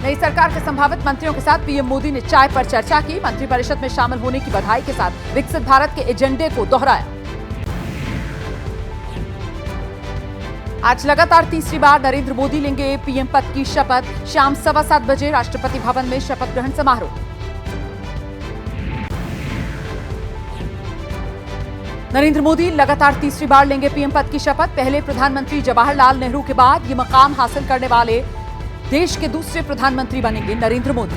नई सरकार के संभावित मंत्रियों के साथ पीएम मोदी ने चाय पर चर्चा की। मंत्रिपरिषद में शामिल होने की बधाई के साथ विकसित भारत के एजेंडे को दोहराया। आज लगातार तीसरी बार नरेंद्र मोदी लेंगे पीएम पद की शपथ। शाम 7:15 बजे राष्ट्रपति भवन में शपथ ग्रहण समारोह। नरेंद्र मोदी लगातार तीसरी बार लेंगे पीएम पद की शपथ। पहले प्रधानमंत्री जवाहरलाल नेहरू के बाद ये मकाम हासिल करने वाले देश के दूसरे प्रधानमंत्री बनेंगे नरेंद्र मोदी।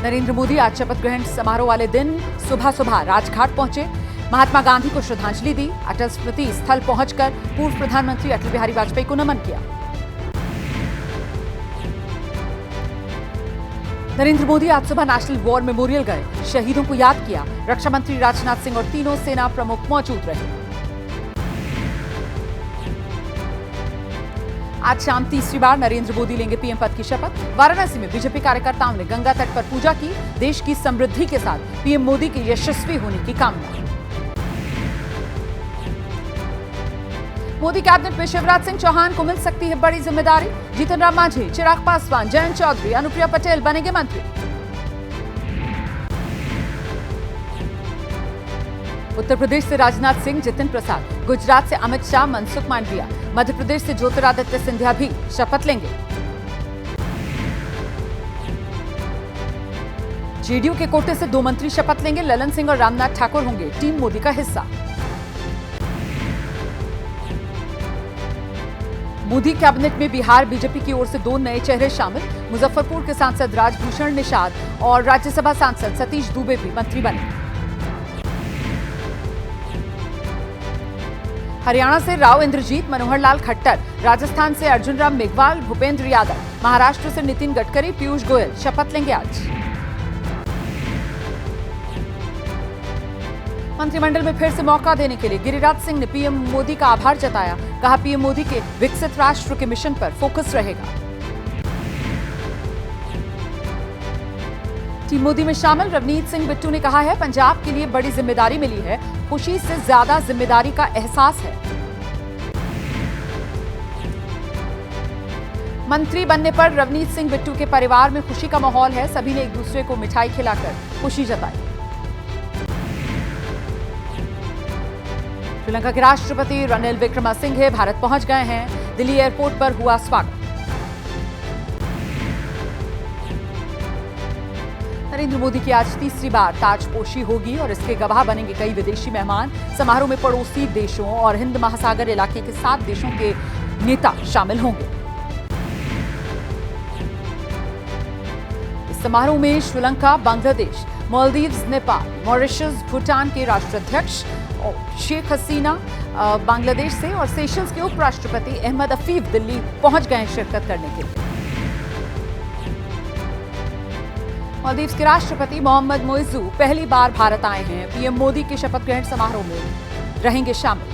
नरेंद्र मोदी आज शपथ ग्रहण समारोह वाले दिन सुबह सुबह राजघाट पहुंचे, महात्मा गांधी को श्रद्धांजलि दी, अटल स्मृति स्थल पहुंचकर पूर्व प्रधानमंत्री अटल बिहारी वाजपेयी को नमन किया। नरेंद्र मोदी आज सुबह नेशनल वॉर मेमोरियल गए, शहीदों को याद किया। रक्षा मंत्री राजनाथ सिंह और तीनों सेना प्रमुख मौजूद रहे। आज शाम तीसरी बार नरेंद्र मोदी लेंगे पीएम पद की शपथ। वाराणसी में बीजेपी कार्यकर्ताओं ने गंगा तट पर पूजा की। देश की समृद्धि के साथ पीएम मोदी के यशस्वी होने की कामना। मोदी कैबिनेट में शिवराज सिंह चौहान को मिल सकती है बड़ी जिम्मेदारी। जीतन राम मांझी, चिराग पासवान, जयंत चौधरी, अनुप्रिया पटेल बनेंगे मंत्री। उत्तर प्रदेश से राजनाथ सिंह, जितिन प्रसाद, गुजरात से अमित शाह, मनसुख मांडविया, मध्य प्रदेश से ज्योतिरादित्य सिंधिया भी शपथ लेंगे। जेडीयू के कोटे से 2 मंत्री शपथ लेंगे। ललन सिंह और रामनाथ ठाकुर होंगे टीम मोदी का हिस्सा। मोदी कैबिनेट में बिहार बीजेपी की ओर से 2 नए चेहरे शामिल। मुजफ्फरपुर के सांसद राजभूषण निषाद और राज्यसभा सांसद सतीश दुबे भी मंत्री बने। हरियाणा से राव इंद्रजीत, मनोहर लाल खट्टर, राजस्थान से अर्जुन राम मेघवाल, भूपेंद्र यादव, महाराष्ट्र से नितिन गडकरी, पीयूष गोयल शपथ लेंगे आज। मंत्रिमंडल में फिर से मौका देने के लिए गिरिराज सिंह ने पीएम मोदी का आभार जताया। कहा पीएम मोदी के विकसित राष्ट्र के मिशन पर फोकस रहेगा। टीम मोदी में शामिल रवनीत सिंह बिट्टू ने कहा है पंजाब के लिए बड़ी जिम्मेदारी मिली है, खुशी से ज्यादा जिम्मेदारी का एहसास है। मंत्री बनने पर रवनीत सिंह बिट्टू के परिवार में खुशी का माहौल है। सभी ने एक दूसरे को मिठाई खिलाकर खुशी जताई। श्रीलंका के राष्ट्रपति रनिल विक्रमसिंघे भारत पहुंच गए हैं। दिल्ली एयरपोर्ट पर हुआ स्वागत। नरेंद्र मोदी की आज तीसरी बार ताजपोशी होगी और इसके गवाह बनेंगे कई विदेशी मेहमान। समारोह में पड़ोसी देशों और हिंद महासागर इलाके के 7 देशों के नेता शामिल होंगे। इस समारोह में श्रीलंका, बांग्लादेश, मालदीव्स, नेपाल, मॉरिशस, भूटान के राष्ट्राध्यक्ष शेख हसीना बांग्लादेश से और सेशल्स के उपराष्ट्रपति अहमद अफीफ दिल्ली पहुंच गए शिरकत करने के लिए। मालदीव्स के राष्ट्रपति मोहम्मद मोइजू पहली बार भारत आए हैं। पीएम मोदी के शपथ ग्रहण समारोह में रहेंगे शामिल।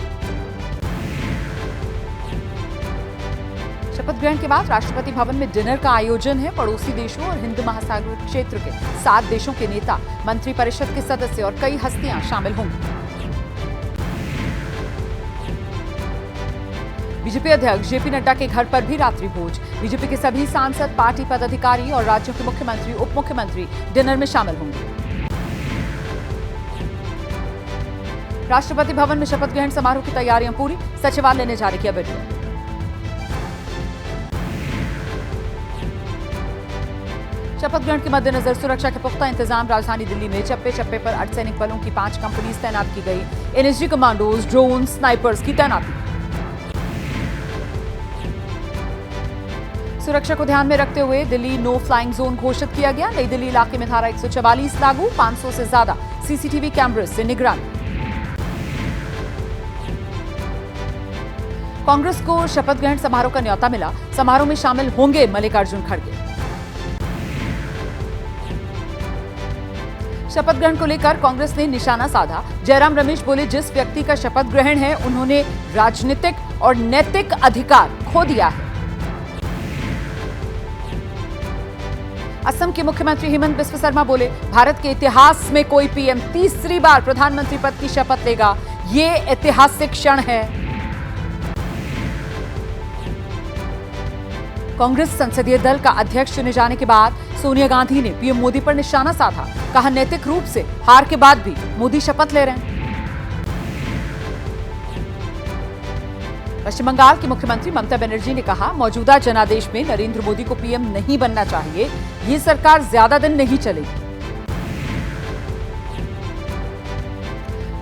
शपथ ग्रहण के बाद राष्ट्रपति भवन में डिनर का आयोजन है। पड़ोसी देशों और हिंद महासागर क्षेत्र के 7 देशों के नेता, मंत्रिपरिषद के सदस्य और कई हस्तियां शामिल होंगी। बीजेपी अध्यक्ष जेपी नड्डा के घर पर भी रात्रि भोज। बीजेपी के सभी सांसद, पार्टी पदाधिकारी और राज्यों के मुख्यमंत्री, उप मुख्यमंत्री डिनर में शामिल होंगे। राष्ट्रपति भवन में शपथ ग्रहण समारोह की तैयारियां पूरी। सचिवालय ने जारी किया वीडियो। शपथ ग्रहण के मद्देनजर सुरक्षा के पुख्ता इंतजाम। राजधानी दिल्ली में चप्पे चप्पे पर अर्धसैनिक बलों की 5 कंपनी तैनात की गई। एनएसजी कमांडोज, ड्रोन, स्नाइपर्स की तैनाती। सुरक्षा को ध्यान में रखते हुए दिल्ली नो फ्लाइंग जोन घोषित किया गया। नई दिल्ली इलाके में धारा 144 लागू। 500 से ज्यादा सीसीटीवी कैमरे से निगरानी। कांग्रेस को शपथ ग्रहण समारोह का न्योता मिला। समारोह में शामिल होंगे मल्लिकार्जुन खड़गे। शपथ ग्रहण को लेकर कांग्रेस ने निशाना साधा। जयराम रमेश बोले, जिस व्यक्ति का शपथ ग्रहण है उन्होंने राजनीतिक और नैतिक अधिकार खो दिया है। असम के मुख्यमंत्री हेमंत बिस्व शर्मा बोले, भारत के इतिहास में कोई पीएम तीसरी बार प्रधानमंत्री पद की शपथ लेगा, ये ऐतिहासिक क्षण है। कांग्रेस संसदीय दल का अध्यक्ष चुने जाने के बाद सोनिया गांधी ने पीएम मोदी पर निशाना साधा। कहा, नैतिक रूप से हार के बाद भी मोदी शपथ ले रहे हैं। पश्चिम बंगाल की मुख्यमंत्री ममता बनर्जी ने कहा, मौजूदा जनादेश में नरेंद्र मोदी को पीएम नहीं बनना चाहिए। ये सरकार ज्यादा दिन नहीं चलेगी।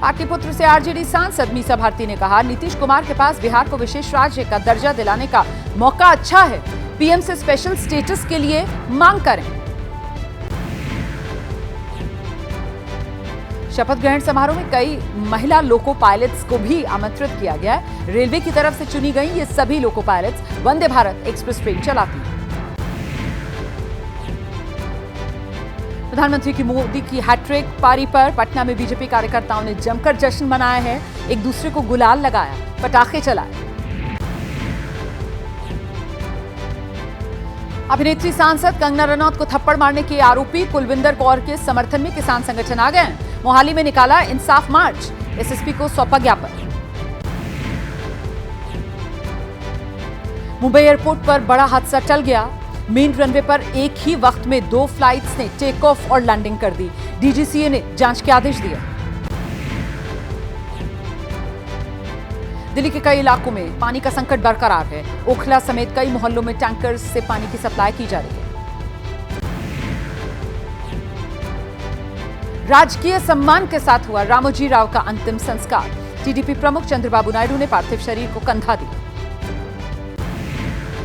पाटलिपुत्र से आरजेडी सांसद मीसा भारती ने कहा, नीतीश कुमार के पास बिहार को विशेष राज्य का दर्जा दिलाने का मौका अच्छा है। पीएम से स्पेशल स्टेटस के लिए मांग करें। शपथ ग्रहण समारोह में कई महिला लोको पायलट्स को भी आमंत्रित किया गया। रेलवे की तरफ से चुनी गई ये सभी लोको pilots Vande Bharat express train चलाती हैं। प्रधानमंत्री की मोदी की हैट्रिक पारी पर पटना में बीजेपी कार्यकर्ताओं ने जमकर जश्न मनाया है। एक दूसरे को गुलाल लगाया, पटाखे चलाए। अभिनेत्री सांसद कंगना रनौत को थप्पड़ मारने के आरोपी कुलविंदर कौर के समर्थन में किसान संगठन आ गए। मोहाली में निकाला इंसाफ मार्च, एसएसपी को सौंपा ज्ञापन। मुंबई एयरपोर्ट पर बड़ा हादसा टल गया। मेन रनवे पर एक ही वक्त में 2 फ्लाइट्स ने टेक ऑफ और लैंडिंग कर दी। डीजीसीए ने जांच के आदेश दिए। दिल्ली के कई इलाकों में पानी का संकट बरकरार है। ओखला समेत कई मोहल्लों में टैंकर्स से पानी की सप्लाई की जा रही है। राजकीय सम्मान के साथ हुआ रामोजी राव का अंतिम संस्कार। टीडीपी प्रमुख चंद्रबाबू नायडू ने पार्थिव शरीर को कंधा दी।